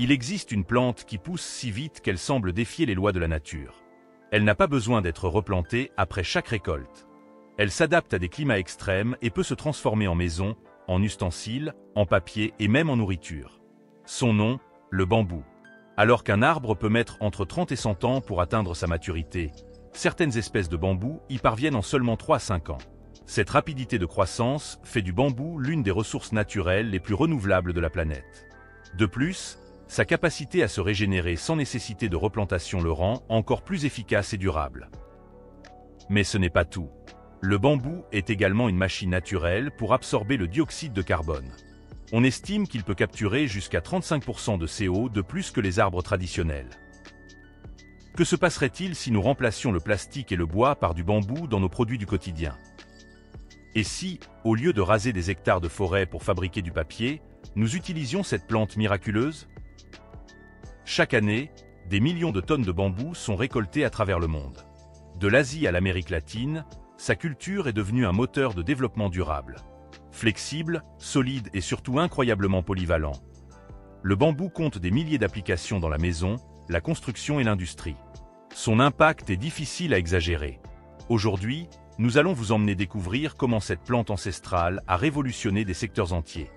Il existe une plante qui pousse si vite qu'elle semble défier les lois de la nature. Elle n'a pas besoin d'être replantée après chaque récolte. Elle s'adapte à des climats extrêmes et peut se transformer en maison, en ustensiles, en papier et même en nourriture. Son nom, le bambou. Alors qu'un arbre peut mettre entre 30 et 100 ans pour atteindre sa maturité, certaines espèces de bambou y parviennent en seulement 3 à 5 ans. Cette rapidité de croissance fait du bambou l'une des ressources naturelles les plus renouvelables de la planète. De plus, sa capacité à se régénérer sans nécessité de replantation le rend encore plus efficace et durable. Mais ce n'est pas tout. Le bambou est également une machine naturelle pour absorber le dioxyde de carbone. On estime qu'il peut capturer jusqu'à 35% de CO de plus que les arbres traditionnels. Que se passerait-il si nous remplacions le plastique et le bois par du bambou dans nos produits du quotidien? Et si, au lieu de raser des hectares de forêt pour fabriquer du papier, nous utilisions cette plante miraculeuse? Chaque année, des millions de tonnes de bambou sont récoltées à travers le monde. De l'Asie à l'Amérique latine, sa culture est devenue un moteur de développement durable. Flexible, solide et surtout incroyablement polyvalent. Le bambou compte des milliers d'applications dans la maison, la construction et l'industrie. Son impact est difficile à exagérer. Aujourd'hui, nous allons vous emmener découvrir comment cette plante ancestrale a révolutionné des secteurs entiers.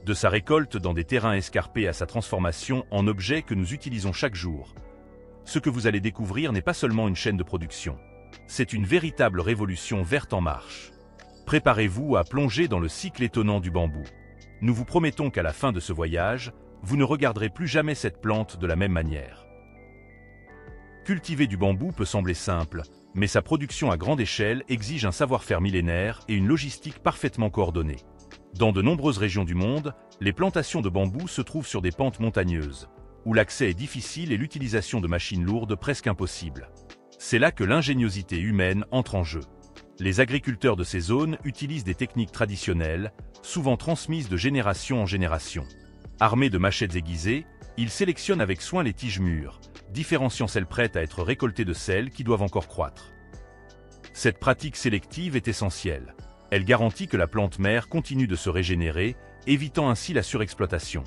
De sa récolte dans des terrains escarpés à sa transformation en objet que nous utilisons chaque jour. Ce que vous allez découvrir n'est pas seulement une chaîne de production. C'est une véritable révolution verte en marche. Préparez-vous à plonger dans le cycle étonnant du bambou. Nous vous promettons qu'à la fin de ce voyage, vous ne regarderez plus jamais cette plante de la même manière. Cultiver du bambou peut sembler simple, mais sa production à grande échelle exige un savoir-faire millénaire et une logistique parfaitement coordonnée. Dans de nombreuses régions du monde, les plantations de bambou se trouvent sur des pentes montagneuses, où l'accès est difficile et l'utilisation de machines lourdes presque impossible. C'est là que l'ingéniosité humaine entre en jeu. Les agriculteurs de ces zones utilisent des techniques traditionnelles, souvent transmises de génération en génération. Armés de machettes aiguisées, ils sélectionnent avec soin les tiges mûres, différenciant celles prêtes à être récoltées de celles qui doivent encore croître. Cette pratique sélective est essentielle. Elle garantit que la plante mère continue de se régénérer, évitant ainsi la surexploitation.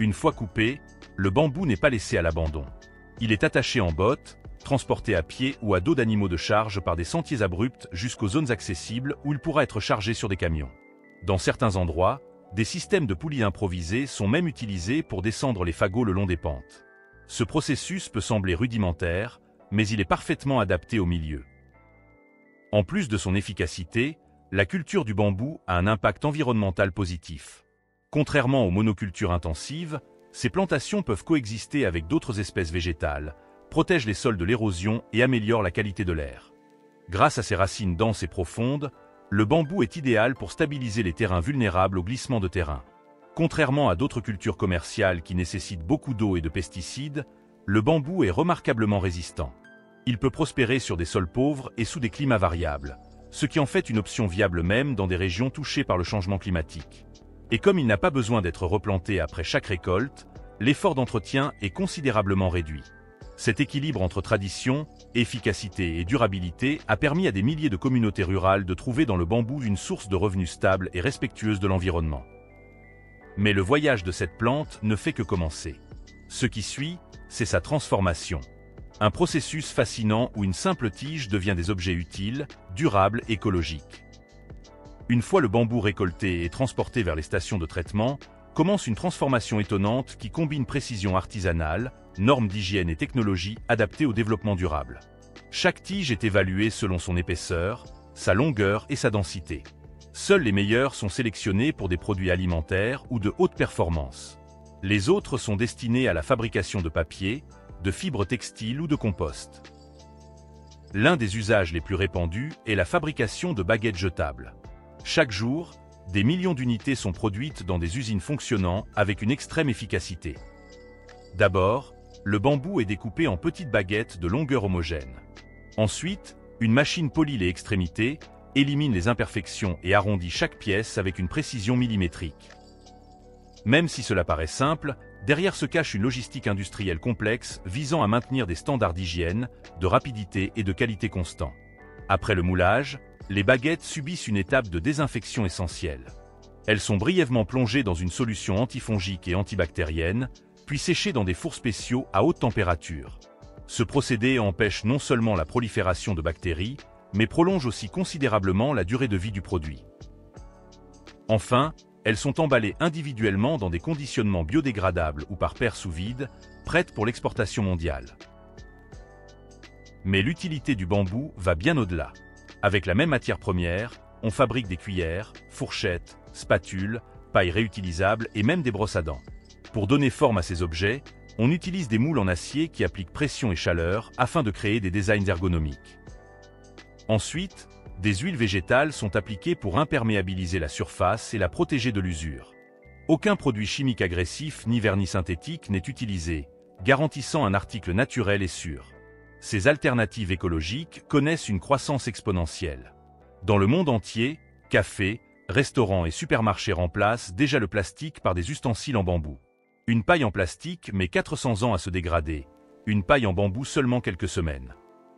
Une fois coupé, le bambou n'est pas laissé à l'abandon. Il est attaché en bottes, transporté à pied ou à dos d'animaux de charge par des sentiers abrupts jusqu'aux zones accessibles où il pourra être chargé sur des camions. Dans certains endroits, des systèmes de poulies improvisés sont même utilisés pour descendre les fagots le long des pentes. Ce processus peut sembler rudimentaire, mais il est parfaitement adapté au milieu. En plus de son efficacité, la culture du bambou a un impact environnemental positif. Contrairement aux monocultures intensives, ces plantations peuvent coexister avec d'autres espèces végétales, protègent les sols de l'érosion et améliorent la qualité de l'air. Grâce à ses racines denses et profondes, le bambou est idéal pour stabiliser les terrains vulnérables au glissement de terrain. Contrairement à d'autres cultures commerciales qui nécessitent beaucoup d'eau et de pesticides, le bambou est remarquablement résistant. Il peut prospérer sur des sols pauvres et sous des climats variables, ce qui en fait une option viable même dans des régions touchées par le changement climatique. Et comme il n'a pas besoin d'être replanté après chaque récolte, l'effort d'entretien est considérablement réduit. Cet équilibre entre tradition, efficacité et durabilité a permis à des milliers de communautés rurales de trouver dans le bambou une source de revenus stable et respectueuse de l'environnement. Mais le voyage de cette plante ne fait que commencer. Ce qui suit, c'est sa transformation. Un processus fascinant où une simple tige devient des objets utiles, durables, écologiques. Une fois le bambou récolté et transporté vers les stations de traitement, commence une transformation étonnante qui combine précision artisanale, normes d'hygiène et technologie adaptées au développement durable. Chaque tige est évaluée selon son épaisseur, sa longueur et sa densité. Seuls les meilleurs sont sélectionnés pour des produits alimentaires ou de haute performance. Les autres sont destinés à la fabrication de papier, de fibres textiles ou de compost. L'un des usages les plus répandus est la fabrication de baguettes jetables. Chaque jour, des millions d'unités sont produites dans des usines fonctionnant avec une extrême efficacité. D'abord, le bambou est découpé en petites baguettes de longueur homogène. Ensuite, une machine polit les extrémités, élimine les imperfections et arrondit chaque pièce avec une précision millimétrique. Même si cela paraît simple, derrière se cache une logistique industrielle complexe visant à maintenir des standards d'hygiène, de rapidité et de qualité constants. Après le moulage, les baguettes subissent une étape de désinfection essentielle. Elles sont brièvement plongées dans une solution antifongique et antibactérienne, puis séchés dans des fours spéciaux à haute température. Ce procédé empêche non seulement la prolifération de bactéries, mais prolonge aussi considérablement la durée de vie du produit. Enfin, elles sont emballées individuellement dans des conditionnements biodégradables ou par paire sous vide, prêtes pour l'exportation mondiale. Mais l'utilité du bambou va bien au-delà. Avec la même matière première, on fabrique des cuillères, fourchettes, spatules, pailles réutilisables et même des brosses à dents. Pour donner forme à ces objets, on utilise des moules en acier qui appliquent pression et chaleur afin de créer des designs ergonomiques. Ensuite, des huiles végétales sont appliquées pour imperméabiliser la surface et la protéger de l'usure. Aucun produit chimique agressif ni vernis synthétique n'est utilisé, garantissant un article naturel et sûr. Ces alternatives écologiques connaissent une croissance exponentielle. Dans le monde entier, cafés, restaurants et supermarchés remplacent déjà le plastique par des ustensiles en bambou. Une paille en plastique met 400 ans à se dégrader, une paille en bambou seulement quelques semaines.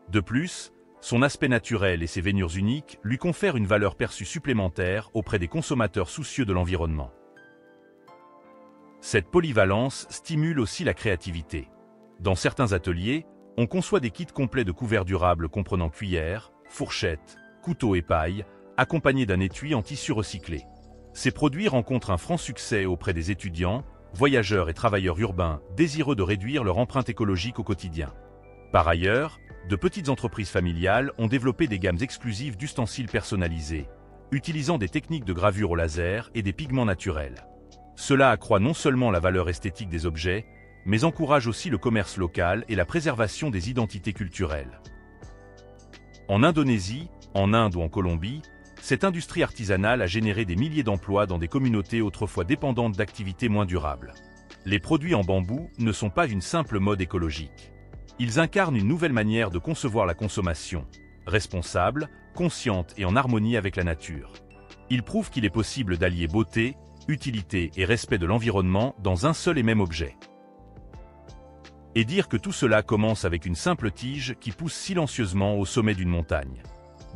De plus, son aspect naturel et ses veinures uniques lui confèrent une valeur perçue supplémentaire auprès des consommateurs soucieux de l'environnement. Cette polyvalence stimule aussi la créativité. Dans certains ateliers, on conçoit des kits complets de couverts durables comprenant cuillères, fourchettes, couteaux et pailles, accompagnés d'un étui en tissu recyclé. Ces produits rencontrent un franc succès auprès des étudiants, voyageurs et travailleurs urbains désireux de réduire leur empreinte écologique au quotidien. Par ailleurs, de petites entreprises familiales ont développé des gammes exclusives d'ustensiles personnalisés, utilisant des techniques de gravure au laser et des pigments naturels. Cela accroît non seulement la valeur esthétique des objets, mais encourage aussi le commerce local et la préservation des identités culturelles. En Indonésie, en Inde ou en Colombie, cette industrie artisanale a généré des milliers d'emplois dans des communautés autrefois dépendantes d'activités moins durables. Les produits en bambou ne sont pas une simple mode écologique. Ils incarnent une nouvelle manière de concevoir la consommation, responsable, consciente et en harmonie avec la nature. Ils prouvent qu'il est possible d'allier beauté, utilité et respect de l'environnement dans un seul et même objet. Et dire que tout cela commence avec une simple tige qui pousse silencieusement au sommet d'une montagne.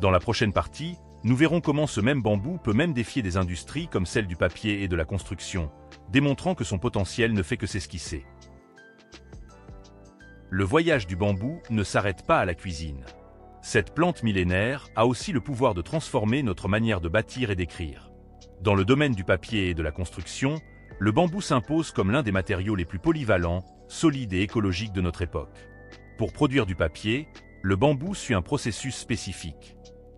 Dans la prochaine partie, nous verrons comment ce même bambou peut même défier des industries comme celle du papier et de la construction, démontrant que son potentiel ne fait que s'esquisser. Le voyage du bambou ne s'arrête pas à la cuisine. Cette plante millénaire a aussi le pouvoir de transformer notre manière de bâtir et d'écrire. Dans le domaine du papier et de la construction, le bambou s'impose comme l'un des matériaux les plus polyvalents, solides et écologiques de notre époque. Pour produire du papier, le bambou suit un processus spécifique.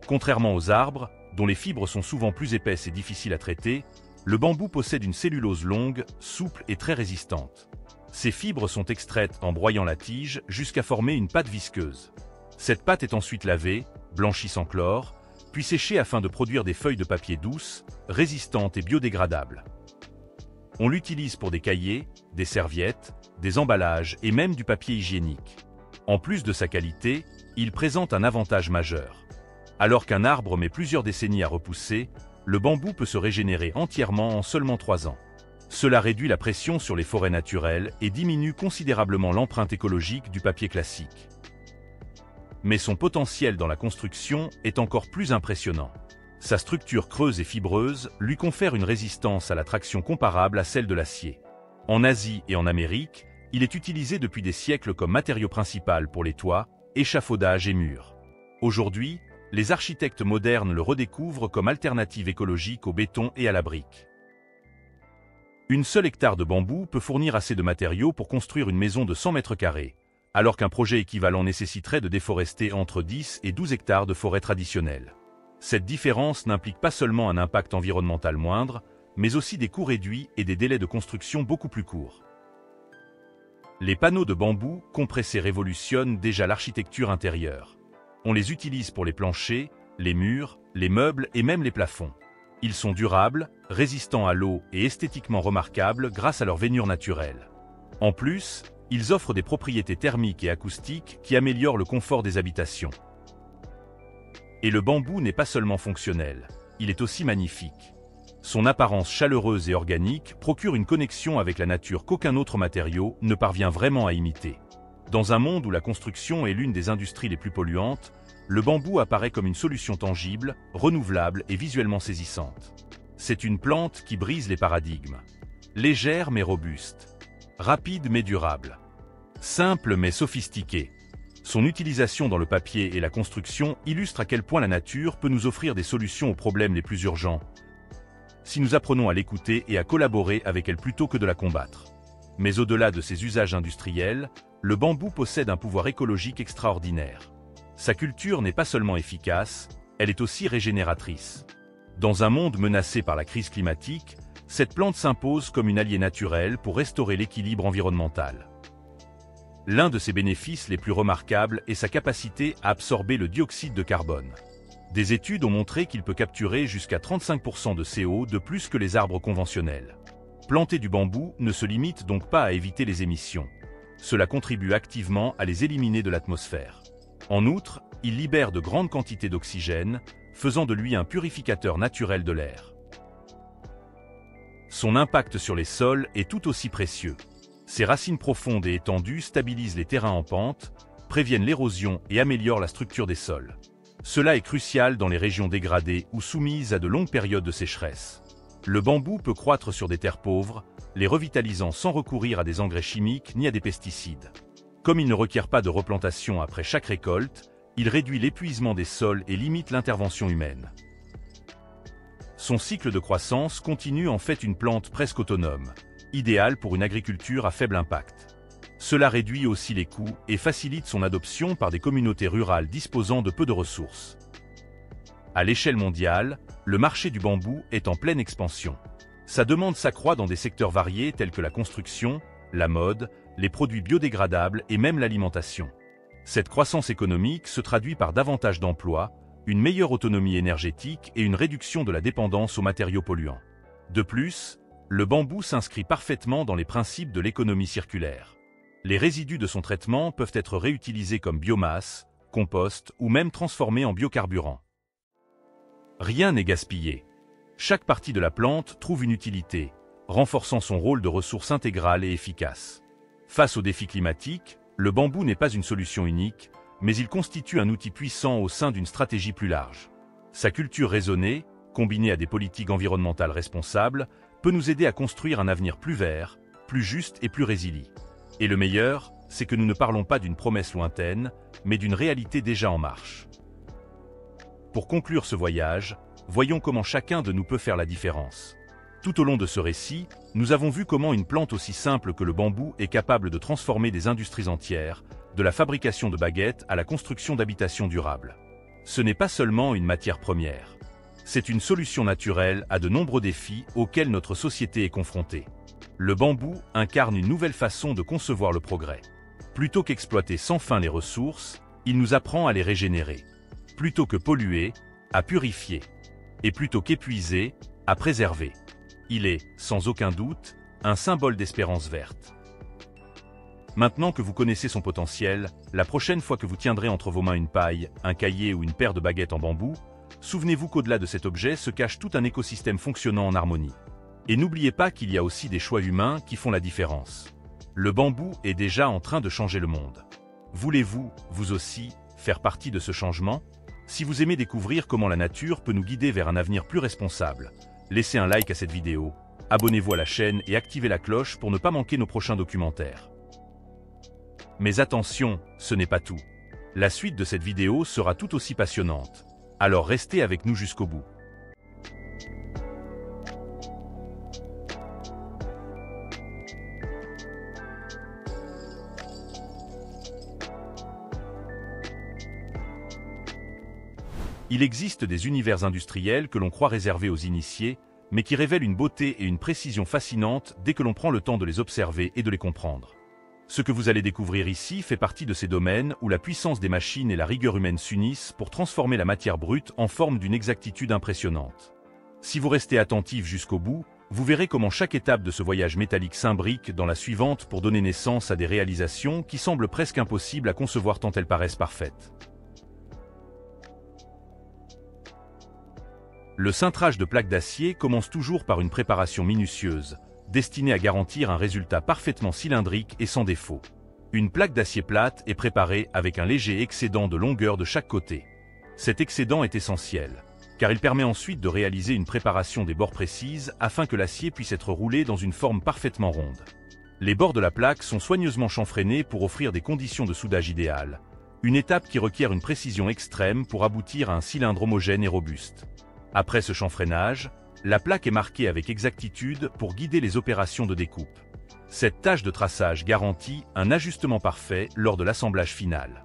Contrairement aux arbres, dont les fibres sont souvent plus épaisses et difficiles à traiter, le bambou possède une cellulose longue, souple et très résistante. Ces fibres sont extraites en broyant la tige jusqu'à former une pâte visqueuse. Cette pâte est ensuite lavée, blanchie sans chlore, puis séchée afin de produire des feuilles de papier douces, résistantes et biodégradables. On l'utilise pour des cahiers, des serviettes, des emballages et même du papier hygiénique. En plus de sa qualité, il présente un avantage majeur. Alors qu'un arbre met plusieurs décennies à repousser, le bambou peut se régénérer entièrement en seulement 3 ans. Cela réduit la pression sur les forêts naturelles et diminue considérablement l'empreinte écologique du papier classique. Mais son potentiel dans la construction est encore plus impressionnant. Sa structure creuse et fibreuse lui confère une résistance à la traction comparable à celle de l'acier. En Asie et en Amérique, il est utilisé depuis des siècles comme matériau principal pour les toits, échafaudages et murs. Aujourd'hui, les architectes modernes le redécouvrent comme alternative écologique au béton et à la brique. Une seule hectare de bambou peut fournir assez de matériaux pour construire une maison de 100 mètres carrés, alors qu'un projet équivalent nécessiterait de déforester entre 10 et 12 hectares de forêt traditionnelle. Cette différence n'implique pas seulement un impact environnemental moindre, mais aussi des coûts réduits et des délais de construction beaucoup plus courts. Les panneaux de bambou compressés révolutionnent déjà l'architecture intérieure. On les utilise pour les planchers, les murs, les meubles et même les plafonds. Ils sont durables, résistants à l'eau et esthétiquement remarquables grâce à leur veinure naturelle. En plus, ils offrent des propriétés thermiques et acoustiques qui améliorent le confort des habitations. Et le bambou n'est pas seulement fonctionnel, il est aussi magnifique. Son apparence chaleureuse et organique procure une connexion avec la nature qu'aucun autre matériau ne parvient vraiment à imiter. Dans un monde où la construction est l'une des industries les plus polluantes, le bambou apparaît comme une solution tangible, renouvelable et visuellement saisissante. C'est une plante qui brise les paradigmes. Légère mais robuste. Rapide mais durable. Simple mais sophistiqué. Son utilisation dans le papier et la construction illustre à quel point la nature peut nous offrir des solutions aux problèmes les plus urgents, si nous apprenons à l'écouter et à collaborer avec elle plutôt que de la combattre. Mais au-delà de ses usages industriels, le bambou possède un pouvoir écologique extraordinaire. Sa culture n'est pas seulement efficace, elle est aussi régénératrice. Dans un monde menacé par la crise climatique, cette plante s'impose comme une alliée naturelle pour restaurer l'équilibre environnemental. L'un de ses bénéfices les plus remarquables est sa capacité à absorber le dioxyde de carbone. Des études ont montré qu'il peut capturer jusqu'à 35% de CO de plus que les arbres conventionnels. Planter du bambou ne se limite donc pas à éviter les émissions. Cela contribue activement à les éliminer de l'atmosphère. En outre, il libère de grandes quantités d'oxygène, faisant de lui un purificateur naturel de l'air. Son impact sur les sols est tout aussi précieux. Ses racines profondes et étendues stabilisent les terrains en pente, préviennent l'érosion et améliorent la structure des sols. Cela est crucial dans les régions dégradées ou soumises à de longues périodes de sécheresse. Le bambou peut croître sur des terres pauvres, les revitalisant sans recourir à des engrais chimiques ni à des pesticides. Comme il ne requiert pas de replantation après chaque récolte, il réduit l'épuisement des sols et limite l'intervention humaine. Son cycle de croissance continue en fait une plante presque autonome, idéale pour une agriculture à faible impact. Cela réduit aussi les coûts et facilite son adoption par des communautés rurales disposant de peu de ressources. À l'échelle mondiale, le marché du bambou est en pleine expansion. Sa demande s'accroît dans des secteurs variés tels que la construction, la mode, les produits biodégradables et même l'alimentation. Cette croissance économique se traduit par davantage d'emplois, une meilleure autonomie énergétique et une réduction de la dépendance aux matériaux polluants. De plus, le bambou s'inscrit parfaitement dans les principes de l'économie circulaire. Les résidus de son traitement peuvent être réutilisés comme biomasse, compost ou même transformés en biocarburant. Rien n'est gaspillé. Chaque partie de la plante trouve une utilité, renforçant son rôle de ressource intégrale et efficace. Face aux défis climatiques, le bambou n'est pas une solution unique, mais il constitue un outil puissant au sein d'une stratégie plus large. Sa culture raisonnée, combinée à des politiques environnementales responsables, peut nous aider à construire un avenir plus vert, plus juste et plus résilient. Et le meilleur, c'est que nous ne parlons pas d'une promesse lointaine, mais d'une réalité déjà en marche. Pour conclure ce voyage, voyons comment chacun de nous peut faire la différence. Tout au long de ce récit, nous avons vu comment une plante aussi simple que le bambou est capable de transformer des industries entières, de la fabrication de baguettes à la construction d'habitations durables. Ce n'est pas seulement une matière première. C'est une solution naturelle à de nombreux défis auxquels notre société est confrontée. Le bambou incarne une nouvelle façon de concevoir le progrès. Plutôt qu'exploiter sans fin les ressources, il nous apprend à les régénérer. Plutôt que polluer, à purifier. Et plutôt qu'épuiser, à préserver. Il est, sans aucun doute, un symbole d'espérance verte. Maintenant que vous connaissez son potentiel, la prochaine fois que vous tiendrez entre vos mains une paille, un cahier ou une paire de baguettes en bambou, souvenez-vous qu'au-delà de cet objet se cache tout un écosystème fonctionnant en harmonie. Et n'oubliez pas qu'il y a aussi des choix humains qui font la différence. Le bambou est déjà en train de changer le monde. Voulez-vous, vous aussi, faire partie de ce changement? Si vous aimez découvrir comment la nature peut nous guider vers un avenir plus responsable, laissez un like à cette vidéo, abonnez-vous à la chaîne et activez la cloche pour ne pas manquer nos prochains documentaires. Mais attention, ce n'est pas tout. La suite de cette vidéo sera tout aussi passionnante. Alors restez avec nous jusqu'au bout. Il existe des univers industriels que l'on croit réservés aux initiés, mais qui révèlent une beauté et une précision fascinantes dès que l'on prend le temps de les observer et de les comprendre. Ce que vous allez découvrir ici fait partie de ces domaines où la puissance des machines et la rigueur humaine s'unissent pour transformer la matière brute en forme d'une exactitude impressionnante. Si vous restez attentif jusqu'au bout, vous verrez comment chaque étape de ce voyage métallique s'imbrique dans la suivante pour donner naissance à des réalisations qui semblent presque impossibles à concevoir tant elles paraissent parfaites. Le cintrage de plaques d'acier commence toujours par une préparation minutieuse, destinée à garantir un résultat parfaitement cylindrique et sans défaut. Une plaque d'acier plate est préparée avec un léger excédent de longueur de chaque côté. Cet excédent est essentiel, car il permet ensuite de réaliser une préparation des bords précise afin que l'acier puisse être roulé dans une forme parfaitement ronde. Les bords de la plaque sont soigneusement chanfreinés pour offrir des conditions de soudage idéales, une étape qui requiert une précision extrême pour aboutir à un cylindre homogène et robuste. Après ce chanfreinage, la plaque est marquée avec exactitude pour guider les opérations de découpe. Cette tâche de traçage garantit un ajustement parfait lors de l'assemblage final.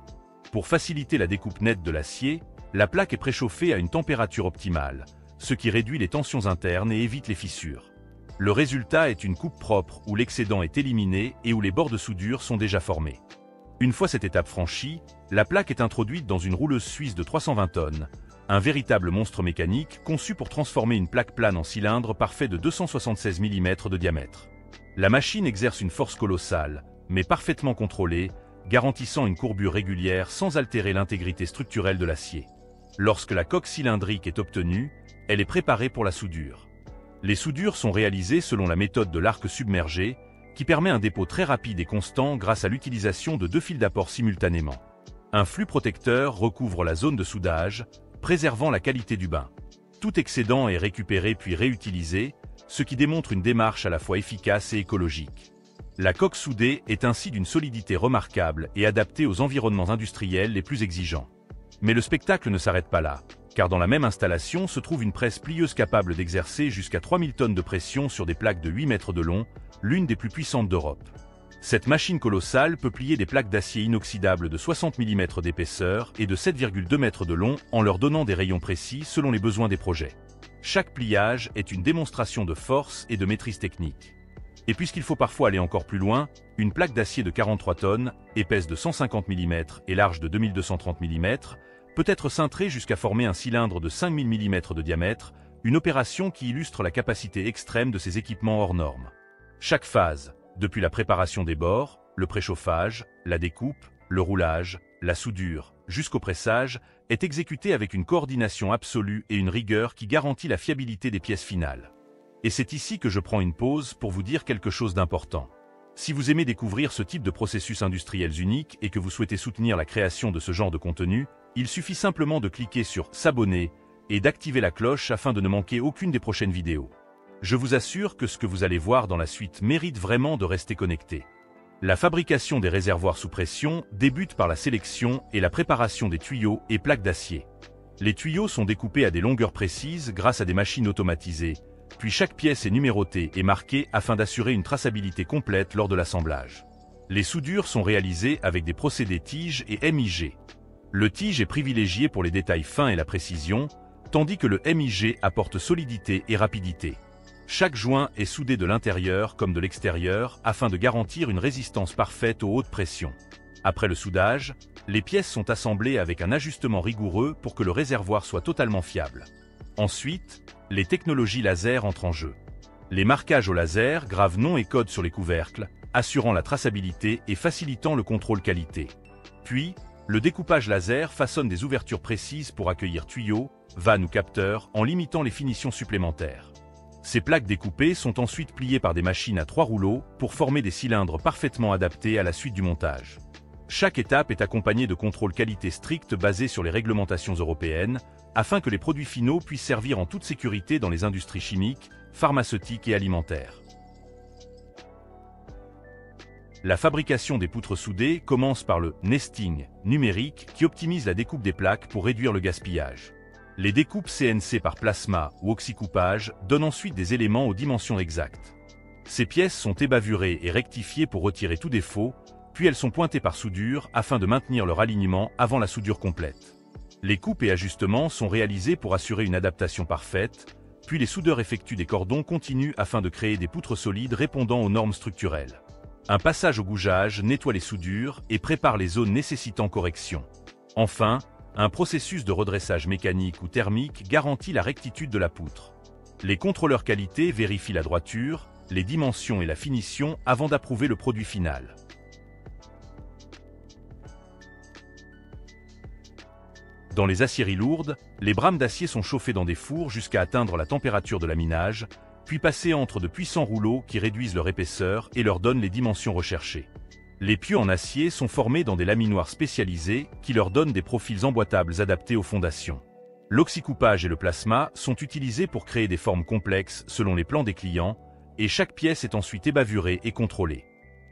Pour faciliter la découpe nette de l'acier, la plaque est préchauffée à une température optimale, ce qui réduit les tensions internes et évite les fissures. Le résultat est une coupe propre où l'excédent est éliminé et où les bords de soudure sont déjà formés. Une fois cette étape franchie, la plaque est introduite dans une rouleuse suisse de 320 tonnes, un véritable monstre mécanique conçu pour transformer une plaque plane en cylindre parfait de 276 mm de diamètre. La machine exerce une force colossale, mais parfaitement contrôlée, garantissant une courbure régulière sans altérer l'intégrité structurelle de l'acier. Lorsque la coque cylindrique est obtenue, elle est préparée pour la soudure. Les soudures sont réalisées selon la méthode de l'arc submergé, qui permet un dépôt très rapide et constant grâce à l'utilisation de 2 fils d'apport simultanément. Un flux protecteur recouvre la zone de soudage, préservant la qualité du bain. Tout excédent est récupéré puis réutilisé, ce qui démontre une démarche à la fois efficace et écologique. La coque soudée est ainsi d'une solidité remarquable et adaptée aux environnements industriels les plus exigeants. Mais le spectacle ne s'arrête pas là, car dans la même installation se trouve une presse plieuse capable d'exercer jusqu'à 3000 tonnes de pression sur des plaques de 8 mètres de long, l'une des plus puissantes d'Europe. Cette machine colossale peut plier des plaques d'acier inoxydable de 60 mm d'épaisseur et de 7,2 mètres de long en leur donnant des rayons précis selon les besoins des projets. Chaque pliage est une démonstration de force et de maîtrise technique. Et puisqu'il faut parfois aller encore plus loin, une plaque d'acier de 43 tonnes, épaisse de 150 mm et large de 2230 mm, peut être cintrée jusqu'à former un cylindre de 5000 mm de diamètre, une opération qui illustre la capacité extrême de ces équipements hors normes. Chaque phase, depuis la préparation des bords, le préchauffage, la découpe, le roulage, la soudure, jusqu'au pressage, est exécutée avec une coordination absolue et une rigueur qui garantit la fiabilité des pièces finales. Et c'est ici que je prends une pause pour vous dire quelque chose d'important. Si vous aimez découvrir ce type de processus industriels uniques et que vous souhaitez soutenir la création de ce genre de contenu, il suffit simplement de cliquer sur « S'abonner » et d'activer la cloche afin de ne manquer aucune des prochaines vidéos. Je vous assure que ce que vous allez voir dans la suite mérite vraiment de rester connecté. La fabrication des réservoirs sous pression débute par la sélection et la préparation des tuyaux et plaques d'acier. Les tuyaux sont découpés à des longueurs précises grâce à des machines automatisées, puis chaque pièce est numérotée et marquée afin d'assurer une traçabilité complète lors de l'assemblage. Les soudures sont réalisées avec des procédés tige et MIG. Le tige est privilégié pour les détails fins et la précision, tandis que le MIG apporte solidité et rapidité. Chaque joint est soudé de l'intérieur comme de l'extérieur afin de garantir une résistance parfaite aux hautes pressions. Après le soudage, les pièces sont assemblées avec un ajustement rigoureux pour que le réservoir soit totalement fiable. Ensuite, les technologies laser entrent en jeu. Les marquages au laser gravent nom et code sur les couvercles, assurant la traçabilité et facilitant le contrôle qualité. Puis, le découpage laser façonne des ouvertures précises pour accueillir tuyaux, vannes ou capteurs en limitant les finitions supplémentaires. Ces plaques découpées sont ensuite pliées par des machines à 3 rouleaux pour former des cylindres parfaitement adaptés à la suite du montage. Chaque étape est accompagnée de contrôles qualité stricts basés sur les réglementations européennes, afin que les produits finaux puissent servir en toute sécurité dans les industries chimiques, pharmaceutiques et alimentaires. La fabrication des poutres soudées commence par le nesting numérique qui optimise la découpe des plaques pour réduire le gaspillage. Les découpes CNC par plasma ou oxycoupage donnent ensuite des éléments aux dimensions exactes. Ces pièces sont ébavurées et rectifiées pour retirer tout défaut, puis elles sont pointées par soudure afin de maintenir leur alignement avant la soudure complète. Les coupes et ajustements sont réalisés pour assurer une adaptation parfaite, puis les soudeurs effectuent des cordons continus afin de créer des poutres solides répondant aux normes structurelles. Un passage au gougeage nettoie les soudures et prépare les zones nécessitant correction. Enfin, un processus de redressage mécanique ou thermique garantit la rectitude de la poutre. Les contrôleurs qualité vérifient la droiture, les dimensions et la finition avant d'approuver le produit final. Dans les aciéries lourdes, les brames d'acier sont chauffées dans des fours jusqu'à atteindre la température de laminage, puis passées entre de puissants rouleaux qui réduisent leur épaisseur et leur donnent les dimensions recherchées. Les pieux en acier sont formés dans des laminoirs spécialisés qui leur donnent des profils emboîtables adaptés aux fondations. L'oxycoupage et le plasma sont utilisés pour créer des formes complexes selon les plans des clients, et chaque pièce est ensuite ébavurée et contrôlée.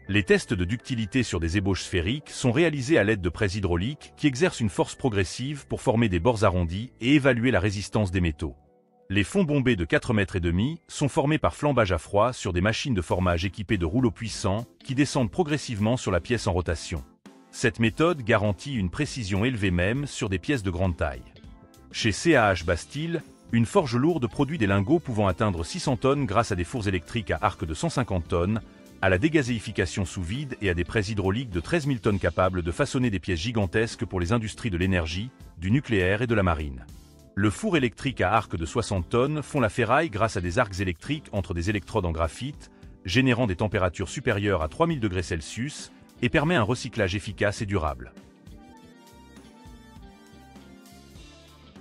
Les tests de ductilité sur des ébauches sphériques sont réalisés à l'aide de presses hydrauliques qui exercent une force progressive pour former des bords arrondis et évaluer la résistance des métaux. Les fonds bombés de 4,5 m sont formés par flambage à froid sur des machines de formage équipées de rouleaux puissants qui descendent progressivement sur la pièce en rotation. Cette méthode garantit une précision élevée même sur des pièces de grande taille. Chez CAH Bastille, une forge lourde produit des lingots pouvant atteindre 600 tonnes grâce à des fours électriques à arc de 150 tonnes, à la dégazéification sous vide et à des presses hydrauliques de 13 000 tonnes capables de façonner des pièces gigantesques pour les industries de l'énergie, du nucléaire et de la marine. Le four électrique à arc de 60 tonnes fond la ferraille grâce à des arcs électriques entre des électrodes en graphite, générant des températures supérieures à 3000 degrés Celsius et permet un recyclage efficace et durable.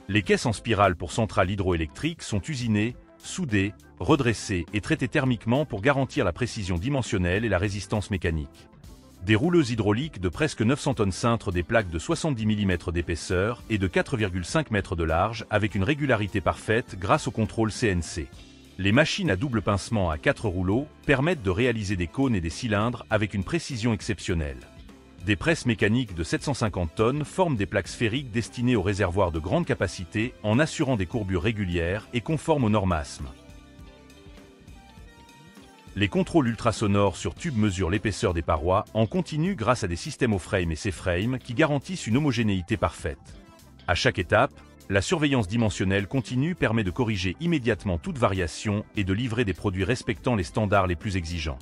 Les caisses en spirale pour centrales hydroélectriques sont usinées, soudées, redressées et traitées thermiquement pour garantir la précision dimensionnelle et la résistance mécanique. Des rouleuses hydrauliques de presque 900 tonnes cintrent des plaques de 70 mm d'épaisseur et de 4,5 m de large avec une régularité parfaite grâce au contrôle CNC. Les machines à double pincement à 4 rouleaux permettent de réaliser des cônes et des cylindres avec une précision exceptionnelle. Des presses mécaniques de 750 tonnes forment des plaques sphériques destinées aux réservoirs de grande capacité en assurant des courbures régulières et conformes aux normes ASME. Les contrôles ultrasonores sur tube mesurent l'épaisseur des parois en continu grâce à des systèmes O-frame et C-frame qui garantissent une homogénéité parfaite. À chaque étape, la surveillance dimensionnelle continue permet de corriger immédiatement toute variation et de livrer des produits respectant les standards les plus exigeants.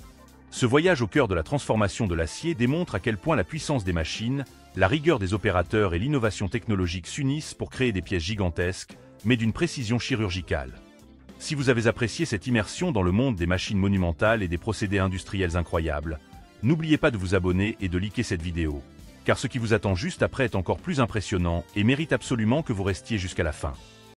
Ce voyage au cœur de la transformation de l'acier démontre à quel point la puissance des machines, la rigueur des opérateurs et l'innovation technologique s'unissent pour créer des pièces gigantesques, mais d'une précision chirurgicale. Si vous avez apprécié cette immersion dans le monde des machines monumentales et des procédés industriels incroyables, n'oubliez pas de vous abonner et de liker cette vidéo, car ce qui vous attend juste après est encore plus impressionnant et mérite absolument que vous restiez jusqu'à la fin.